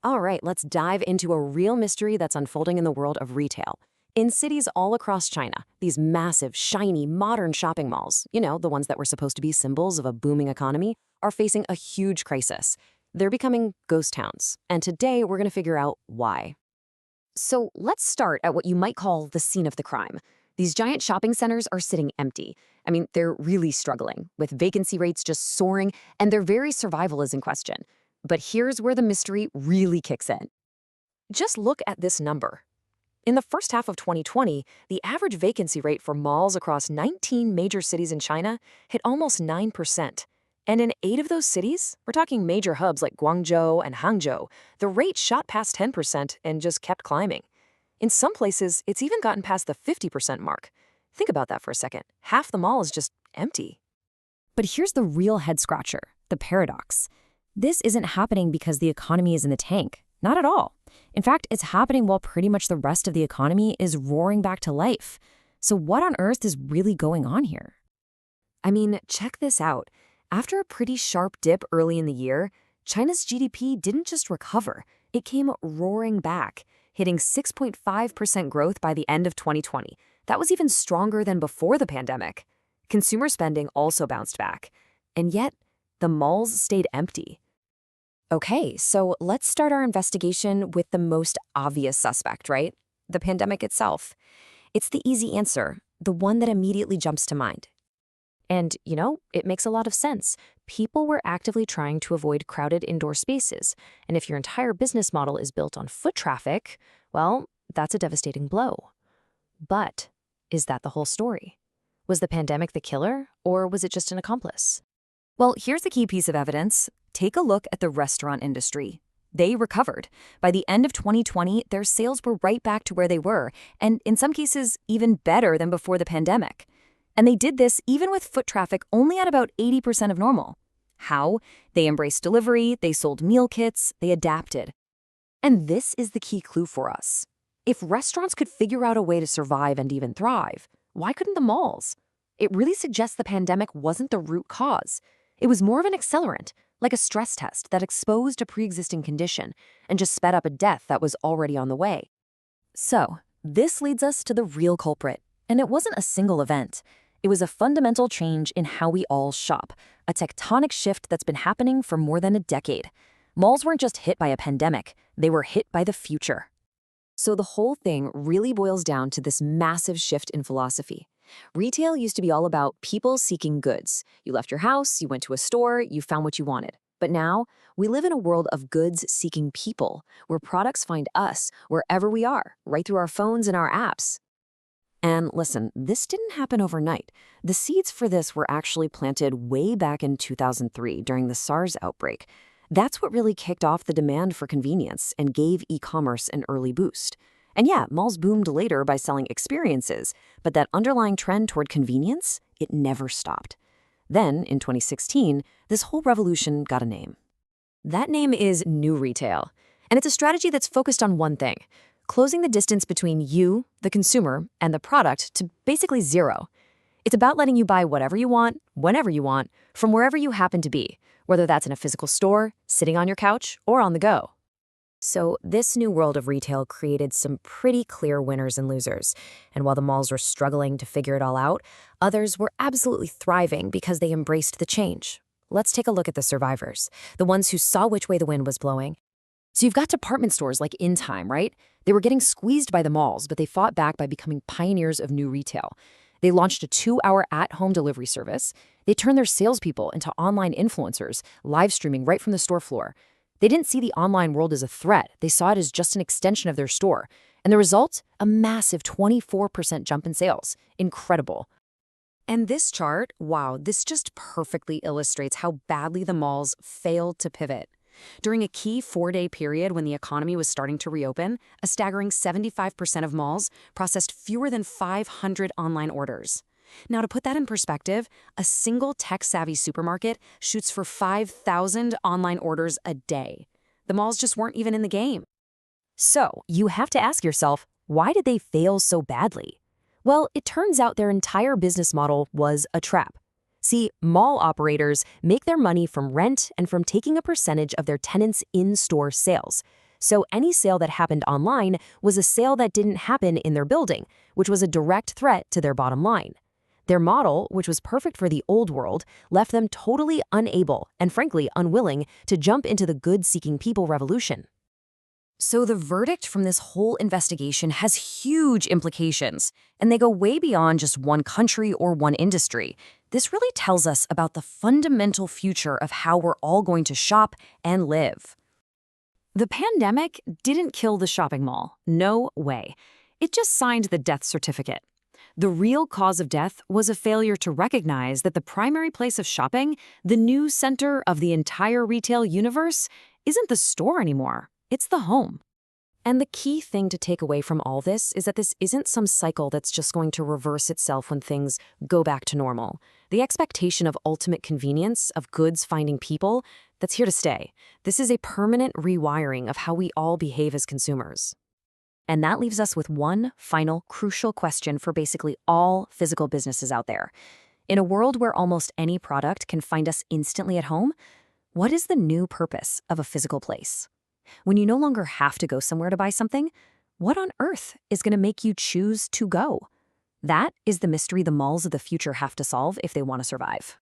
All right, let's dive into a real mystery that's unfolding in the world of retail. In cities all across China, these massive, shiny, modern shopping malls, the ones that were supposed to be symbols of a booming economy, are facing a huge crisis. They're becoming ghost towns, and today we're going to figure out why. So let's start at what you might call the scene of the crime. These giant shopping centers are sitting empty. I mean, they're really struggling, with vacancy rates just soaring, and their very survival is in question. But here's where the mystery really kicks in. Just look at this number. In the first half of 2020, the average vacancy rate for malls across 19 major cities in China hit almost 9%. And in 8 of those cities, we're talking major hubs like Guangzhou and Hangzhou, the rate shot past 10% and just kept climbing. In some places, it's even gotten past the 50% mark. Think about that for a second. Half the mall is just empty. But here's the real head-scratcher, the paradox. This isn't happening because the economy is in the tank. Not at all. In fact, it's happening while pretty much the rest of the economy is roaring back to life. So what on earth is really going on here? I mean, check this out. After a pretty sharp dip early in the year, China's GDP didn't just recover, it came roaring back, hitting 6.5% growth by the end of 2020. That was even stronger than before the pandemic. Consumer spending also bounced back. And yet, the malls stayed empty. Okay, so let's start our investigation with the most obvious suspect, right? The pandemic itself. It's the easy answer, the one that immediately jumps to mind. And, it makes a lot of sense. People were actively trying to avoid crowded indoor spaces. And if your entire business model is built on foot traffic, well, that's a devastating blow. But is that the whole story? Was the pandemic the killer, or was it just an accomplice? Well, here's the key piece of evidence. Take a look at the restaurant industry. They recovered. By the end of 2020, their sales were right back to where they were, and in some cases, even better than before the pandemic. And they did this even with foot traffic only at about 80% of normal. How? They embraced delivery, they sold meal kits, they adapted. And this is the key clue for us. If restaurants could figure out a way to survive and even thrive, why couldn't the malls? It really suggests the pandemic wasn't the root cause. It was more of an accelerant, like a stress test that exposed a pre-existing condition and just sped up a death that was already on the way. So, this leads us to the real culprit. And it wasn't a single event. It was a fundamental change in how we all shop, a tectonic shift that's been happening for more than a decade. Malls weren't just hit by a pandemic, they were hit by the future. So the whole thing really boils down to this massive shift in philosophy. Retail used to be all about people seeking goods. You left your house, you went to a store, you found what you wanted. But now, we live in a world of goods seeking people, where products find us wherever we are, right through our phones and our apps. And listen, this didn't happen overnight. The seeds for this were actually planted way back in 2003 during the SARS outbreak. That's what really kicked off the demand for convenience and gave e-commerce an early boost. And yeah, malls boomed later by selling experiences, but that underlying trend toward convenience, it never stopped. Then, in 2016, this whole revolution got a name. That name is New Retail, and it's a strategy that's focused on one thing: closing the distance between you, the consumer, and the product to basically zero. It's about letting you buy whatever you want, whenever you want, from wherever you happen to be, whether that's in a physical store, sitting on your couch, or on the go. So this new world of retail created some pretty clear winners and losers. And while the malls were struggling to figure it all out, others were absolutely thriving because they embraced the change. Let's take a look at the survivors, the ones who saw which way the wind was blowing. So you've got department stores like In Time, right? They were getting squeezed by the malls, but they fought back by becoming pioneers of new retail. They launched a 2-hour at-home delivery service. They turned their salespeople into online influencers, live streaming right from the store floor. They didn't see the online world as a threat. They saw it as just an extension of their store. And the result? A massive 24% jump in sales. Incredible. And this chart, wow, this just perfectly illustrates how badly the malls failed to pivot. During a key 4-day period when the economy was starting to reopen, a staggering 75% of malls processed fewer than 500 online orders. Now, to put that in perspective, a single tech-savvy supermarket shoots for 5,000 online orders a day. The malls just weren't even in the game. So, you have to ask yourself, why did they fail so badly? Well, it turns out their entire business model was a trap. See, mall operators make their money from rent and from taking a percentage of their tenants' in-store sales. So any sale that happened online was a sale that didn't happen in their building, which was a direct threat to their bottom line. Their model, which was perfect for the old world, left them totally unable and frankly unwilling to jump into the good-seeking people revolution. So the verdict from this whole investigation has huge implications, and they go way beyond just one country or one industry. This really tells us about the fundamental future of how we're all going to shop and live. The pandemic didn't kill the shopping mall. No way. It just signed the death certificate. The real cause of death was a failure to recognize that the primary place of shopping, the new center of the entire retail universe, isn't the store anymore. It's the home. And the key thing to take away from all this is that this isn't some cycle that's just going to reverse itself when things go back to normal. The expectation of ultimate convenience, of goods finding people, that's here to stay. This is a permanent rewiring of how we all behave as consumers. And that leaves us with one final crucial question for basically all physical businesses out there. In a world where almost any product can find us instantly at home, what is the new purpose of a physical place? When you no longer have to go somewhere to buy something, what on earth is going to make you choose to go? That is the mystery the malls of the future have to solve if they want to survive.